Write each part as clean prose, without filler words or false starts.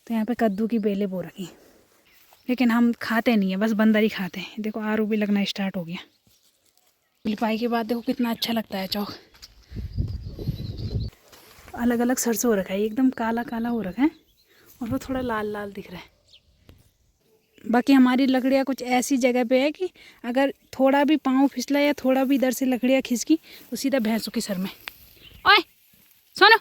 तो यहाँ पे कद्दू की बेलें बो रखी, लेकिन हम खाते नहीं है, बस बंदर ही खाते हैं। देखो आरू भी लगना स्टार्ट हो गया। लिपाई के बाद देखो कितना अच्छा लगता है चौक। अलग अलग सरसों हो रखा है, एकदम काला काला हो रखा है और वो थोड़ा लाल लाल दिख रहा है। बाकी हमारी लकड़ियाँ कुछ ऐसी जगह पे है कि अगर थोड़ा भी पाँव फिसला या थोड़ा भी इधर से लकड़ियाँ खिसकी तो सीधा भैंसों के सर में। ओए सोनो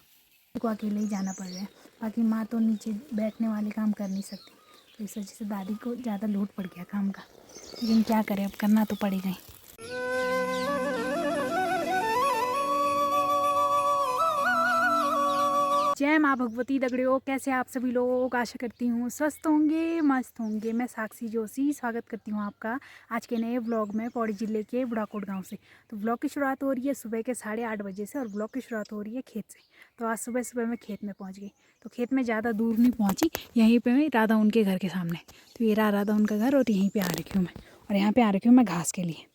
को अकेले ही जाना पड़ रहा है। बाकी माँ तो नीचे बैठने वाले काम कर नहीं सकती, तो इस वजह से दादी को ज़्यादा लोड पड़ गया काम का, लेकिन क्या करें, अब करना तो पड़ेगा ही। जय माँ भगवती दगड़ियों, कैसे आप सभी लोग? आशा करती हूँ स्वस्थ होंगे, मस्त होंगे। मैं साक्षी जोशी स्वागत करती हूँ आपका आज के नए व्लॉग में पौड़ी जिले के बुढ़ाकोट गांव से। तो व्लॉग की शुरुआत हो रही है सुबह के 8:30 बजे से और व्लॉग की शुरुआत हो रही है खेत से। तो आज सुबह सुबह मैं खेत में पहुँच गई। तो खेत में ज़्यादा दूर नहीं पहुँची, यहीं पर मैं राधा उनके घर के सामने। तो ये राधा उनका घर और यहीं पर आ रखी हूँ मैं, और यहाँ पर आ रखी हूँ मैं घास के लिए।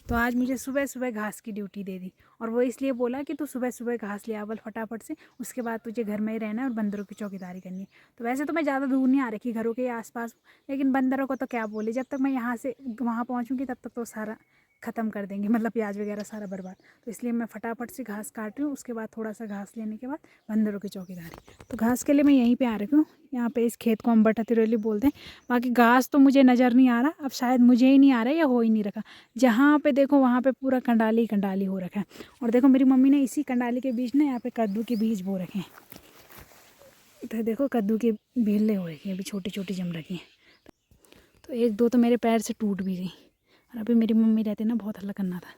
तो आज मुझे सुबह सुबह घास की ड्यूटी दे दी, और वो इसलिए बोला कि तू सुबह सुबह घास ले आवल फटाफट से, उसके बाद तुझे घर में ही रहना है और बंदरों की चौकीदारी करनी है। तो वैसे तो मैं ज़्यादा दूर नहीं आ रखी घरों के आसपास, लेकिन बंदरों को तो क्या बोले, जब तक मैं यहाँ से वहाँ पहुँचूँगी तब तक तो सारा ख़त्म कर देंगे, मतलब प्याज वगैरह सारा बर्बाद। तो इसलिए मैं फटाफट से घास काट रही हूँ, उसके बाद थोड़ा सा घास लेने के बाद बंदरों की चौकीदारी। तो घास के लिए मैं यहीं पे आ रही हूँ। यहाँ पे इस खेत को हम बटा तिरोली बोलते हैं। बाकी घास तो मुझे नज़र नहीं आ रहा, अब शायद मुझे ही नहीं आ रहा या हो ही नहीं रखा। जहाँ पे देखो वहाँ पे पूरा कंडाली कंडाली हो रखा है। और देखो मेरी मम्मी ने इसी कंडाली के बीच ना यहाँ पे कद्दू के बीज बो रखे हैं। तो देखो कद्दू के बेले हो रखे हैं, अभी छोटी छोटी जम रखी हैं। तो एक दो तो मेरे पैर से टूट भी गई, और अभी मेरी मम्मी रहती ना बहुत हल्ला करना था।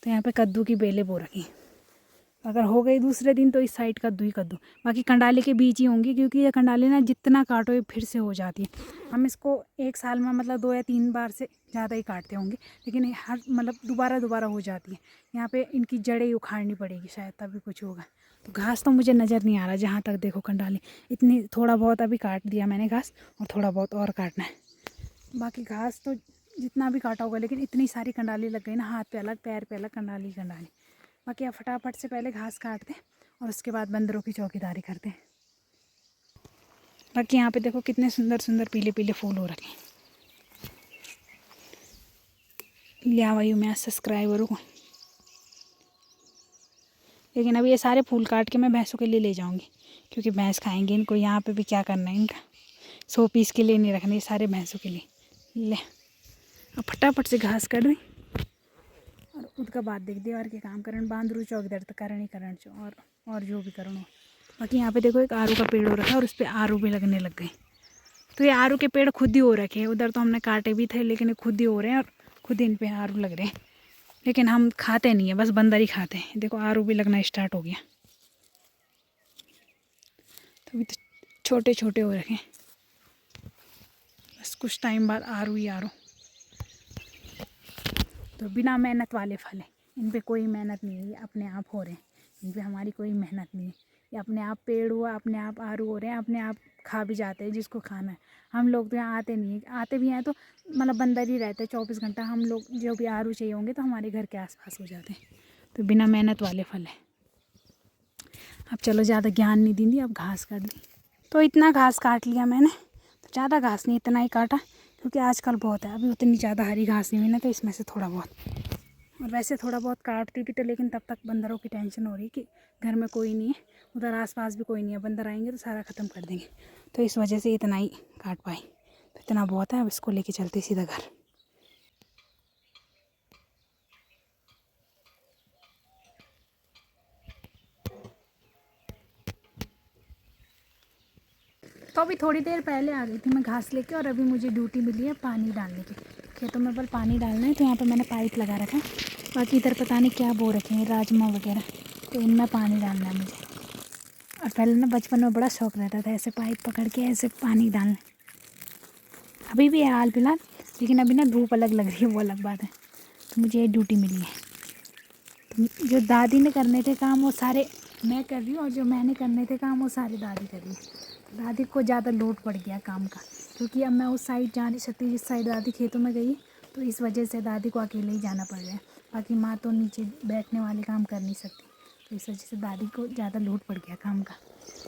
तो यहाँ पे कद्दू की बेलें बो रखी, अगर हो गई दूसरे दिन तो इस साइड कद्दू ही कद्दू। बाकी कंडाली के बीच ही होंगी, क्योंकि ये कंडाली ना जितना काटो ये फिर से हो जाती है। हम इसको एक साल में मतलब 2 या 3 बार से ज़्यादा ही काटते होंगे, लेकिन हर मतलब दोबारा दोबारा हो जाती है। यहाँ पे इनकी जड़ें उखाड़नी पड़ेगी शायद, तभी कुछ होगा। तो घास तो मुझे नज़र नहीं आ रहा, जहाँ तक देखो कंडाली इतनी, थोड़ा बहुत अभी काट दिया मैंने घास, और थोड़ा बहुत और काटना है। बाकी घास तो जितना भी काटा होगा, लेकिन इतनी सारी कंडाली लग गई ना, हाथ पे अलग पैर पे अलग कंडाली कंडाली। बाकी अब फटाफट से पहले घास काटते हैं और उसके बाद बंदरों की चौकीदारी करते हैं। बाकी यहाँ पे देखो कितने सुंदर सुंदर पीले पीले फूल हो रखे हैं। लिया हुई हूँ मैं सब्सक्राइबरों को, लेकिन अब ये सारे फूल काट के मैं भैंसों के लिए ले जाऊँगी, क्योंकि भैंस खाएंगे इनको। यहाँ पे भी क्या करना है इनका, 100 पीस के लिए नहीं रखने, ये सारे भैंसों के लिए। ले अब फटाफट से घास काट दी और उसका बाद देख दीवार के काम करन बांधरू चौक दर्द करण ही करण चो, और जो भी करण हो। बाकी यहाँ पे देखो एक आरू का पेड़ हो रखा है और उस पर आरू भी लगने लग गए। तो ये आरू के पेड़ खुद ही हो रखे हैं, उधर तो हमने काटे भी थे, लेकिन ये खुद ही हो रहे हैं और खुद ही इन पे आरू लग रहे हैं। लेकिन हम खाते नहीं है, बस बंदर ही खाते हैं। देखो आरू भी लगना स्टार्ट हो गया, तो अभी तो छोटे छोटे हो रखे हैं, बस कुछ टाइम बाद आरू ही आरू। तो बिना मेहनत वाले फल हैं, इन पे कोई मेहनत नहीं है, ये अपने आप हो रहे हैं। इन पे हमारी कोई मेहनत नहीं है, ये अपने आप पेड़ हुआ, अपने आप आरू हो रहे हैं, अपने आप खा भी जाते हैं जिसको खाना है। हम लोग तो यहाँ आते नहीं हैं, आते भी हैं तो मतलब बंदर ही रहते हैं 24 घंटा। हम लोग जो भी आरू चाहिए होंगे तो हमारे घर के आसपास हो जाते हैं। तो बिना मेहनत वाले फल है। अब चलो ज़्यादा ज्ञान नहीं दी, अब घास काट दी। तो इतना घास काट लिया मैंने, तो ज़्यादा घास नहीं, इतना ही काटा, क्योंकि आजकल बहुत है, अभी उतनी ज़्यादा हरी घास नहीं हुई ना, तो इसमें से थोड़ा बहुत। और वैसे थोड़ा बहुत काटती भी, तो लेकिन तब तक बंदरों की टेंशन हो रही कि घर में कोई नहीं है, उधर आसपास भी कोई नहीं है, बंदर आएंगे तो सारा ख़त्म कर देंगे। तो इस वजह से इतना ही काट पाई, तो इतना बहुत है। अब इसको लेके चलते सीधा घर। तो अभी थोड़ी देर पहले आ गई थी मैं घास लेके, और अभी मुझे ड्यूटी मिली है पानी डालने की। खेतों में बल पानी डालना है, तो यहाँ पर मैंने पाइप लगा रखा है। बाकी इधर पता नहीं क्या बो रखे हैं, राजमा वगैरह, तो इनमें पानी डालना है मुझे। और पहले ना बचपन में बड़ा शौक़ रहता था ऐसे पाइप पकड़ के ऐसे पानी डालना, अभी भी है हाल फिलहाल, लेकिन अभी ना धूप अलग लग रही है, वो अलग बात है। तो मुझे ये ड्यूटी मिली है। तो जो दादी ने करने थे काम वो सारे मैं कर रही हूँ, और जो मैंने करने थे काम वो सारे दादी कर रही है। दादी को ज़्यादा लोड पड़ गया काम का, क्योंकि अब मैं उस साइड जा नहीं सकती जिस साइड दादी खेतों में गई, तो इस वजह से दादी को अकेले ही जाना पड़ रहा है। बाकी माँ तो नीचे बैठने वाले काम कर नहीं सकती, तो इस वजह से दादी को ज़्यादा लोड पड़ गया काम का,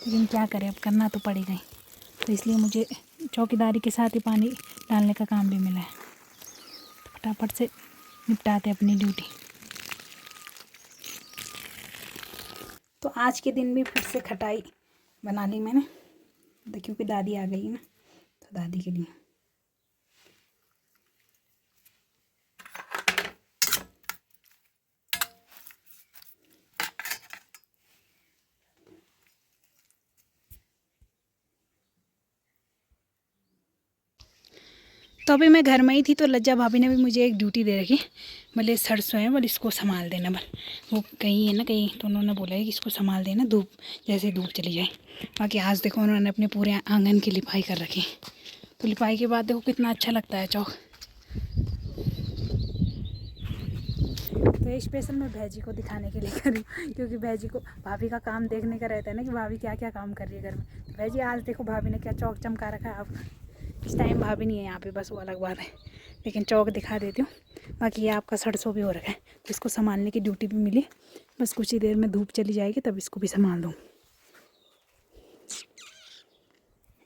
लेकिन क्या करें, अब करना तो पड़ेगा ही। तो इसलिए मुझे चौकीदारी के साथ ही पानी डालने का काम भी मिला है। तो फटाफट से निपटाते अपनी ड्यूटी। तो आज के दिन भी फिर से खटाई बना ली मैंने, क्योंकि दादी आ गई है ना, तो दादी के लिए। तो अभी मैं घर में ही थी, तो लज्जा भाभी ने भी मुझे एक ड्यूटी दे रखी, बोले सरसों है, बोले इसको संभाल देना। वो कहीं है ना कहीं, तो उन्होंने बोला है कि इसको संभाल देना, धूप जैसे धूप चली जाए। बाकी आज देखो उन्होंने अपने पूरे आंगन की लिपाई कर रखी। तो लिपाई के बाद देखो कितना अच्छा लगता है चौक। तो ये स्पेशल मैं भैजी को दिखाने के लिए कर रही हूँ, क्योंकि भैजी को भाभी का काम देखने का रहता है ना, कि भाभी क्या क्या काम कर रही है घर में। तो भैजी आज देखो भाभी ने क्या चौक चमका रखा है। आप इस टाइम भाभी नहीं है यहाँ पे, बस वो अलग बात है, लेकिन चौक दिखा देती हूँ। बाकी ये आपका सरसों भी हो रखा है, तो इसको संभालने की ड्यूटी भी मिली। बस कुछ ही देर में धूप चली जाएगी, तब इसको भी संभाल दूँ।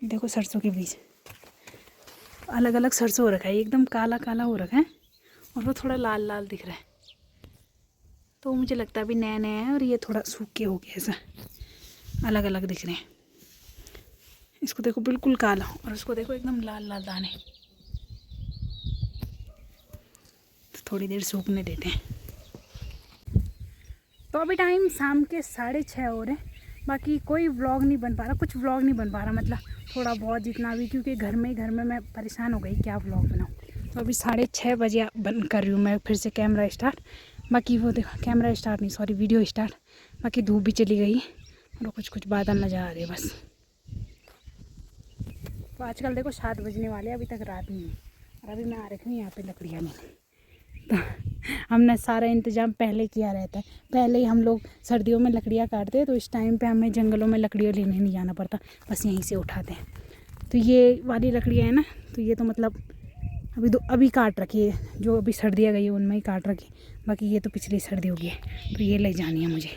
देखो सरसों के बीज अलग अलग सरसों हो रखा है, एकदम काला काला हो रखा है, और वो थोड़ा लाल लाल दिख रहा है। तो मुझे लगता है अभी नया नया है, और ये थोड़ा सूखे हो गया, ऐसा अलग अलग दिख रहे हैं। इसको देखो बिल्कुल काला, और उसको देखो एकदम लाल लाल दाने। तो थोड़ी देर सूखने देते हैं। तो अभी टाइम शाम के 6:30 हो रहे हैं। बाकी कोई व्लॉग नहीं बन पा रहा, कुछ व्लॉग नहीं बन पा रहा, मतलब थोड़ा बहुत जितना भी, क्योंकि घर में मैं परेशान हो गई, क्या व्लॉग बनाऊँ। तो अभी 6:30 बजे बंद कर रही हूँ मैं फिर से कैमरा स्टार्ट। बाकी वो देखो, कैमरा स्टार्ट नहीं, सॉरी, वीडियो स्टार्ट। बाकी धूप भी चली गई, और कुछ कुछ बादल नजर आ रहे हैं बस। तो आजकल देखो 7 बजने वाले, अभी तक रात नहीं है, और अभी मैं आ रखी हूँ यहाँ पे लकड़ियाँ लेने। तो हमने सारा इंतज़ाम पहले किया रहता है। पहले ही हम लोग सर्दियों में लकड़ियाँ काटते हैं, तो इस टाइम पे हमें जंगलों में लकड़ियाँ लेने नहीं जाना पड़ता, बस यहीं से उठाते हैं। तो ये वाली लकड़ियाँ हैं ना, तो ये तो मतलब अभी काट रखी है, जो अभी सर्दियाँ गई है उनमें ही काट रखी। बाकी ये तो पिछली सर्दी हो गई है, तो ये ले जानी है मुझे।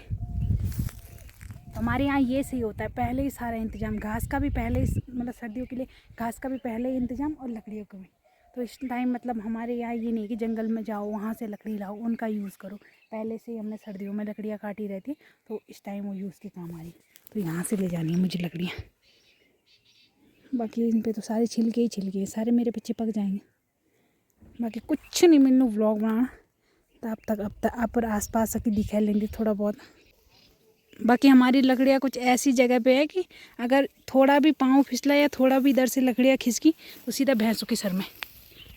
तो हमारे यहाँ ये सही होता है, पहले ही सारा इंतज़ाम, घास का भी पहले ही, मतलब सर्दियों के लिए घास का भी पहले ही इंतज़ाम, और लकड़ियों का भी। तो इस टाइम मतलब हमारे यहाँ ये नहीं कि जंगल में जाओ वहाँ से लकड़ी लाओ उनका यूज़ करो, पहले से ही हमने सर्दियों में लकड़ियाँ काटी रहती, तो इस टाइम वो यूज़ के काम आ रही। तो यहाँ से ले जानी है मुझे लकड़ियाँ। बाकी इन पर तो सारे छिलके ही छिलके, सारे मेरे पे चिपक जाएंगे। बाकी कुछ नहीं, मैंने व्लॉग बनाना, तो अब तक आप आस पास की दिखा लेंगे थोड़ा बहुत। बाकी हमारी लकड़ियाँ कुछ ऐसी जगह पे है कि अगर थोड़ा भी पाँव फिसला या थोड़ा भी इधर से लकड़ियाँ खिसकी, तो सीधा भैंसों के सर में।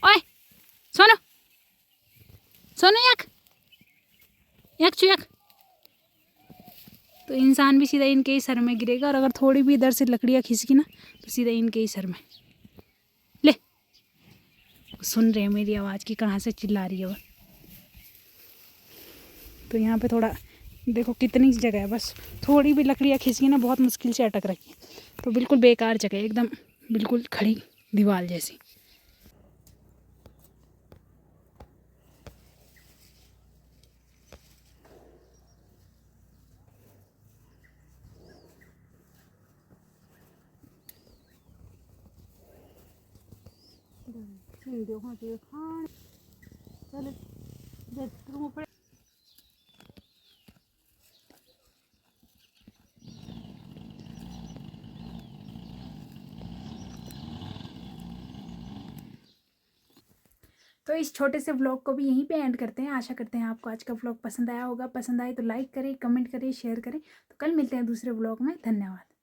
ओए सोनो सोनो, यक चुयक। तो इंसान भी सीधा इनके ही सर में गिरेगा, और अगर थोड़ी भी इधर से लकड़ियाँ खिसकी ना, तो सीधा इनके ही सर में। ले, सुन रहे हैं मेरी आवाज़ की कहाँ से चिल्ला रही है वो। तो यहाँ पे थोड़ा देखो कितनी जगह है, बस थोड़ी भी लकड़ियाँ खिसकी ना, बहुत मुश्किल से अटक रखी। तो बिल्कुल बेकार जगह है, एकदम बिल्कुल खड़ी दीवार जैसी। तो इस छोटे से व्लॉग को भी यहीं पे एंड करते हैं। आशा करते हैं आपको आज का व्लॉग पसंद आया होगा। पसंद आए तो लाइक करें, कमेंट करें, शेयर करें। तो कल मिलते हैं दूसरे व्लॉग में। धन्यवाद।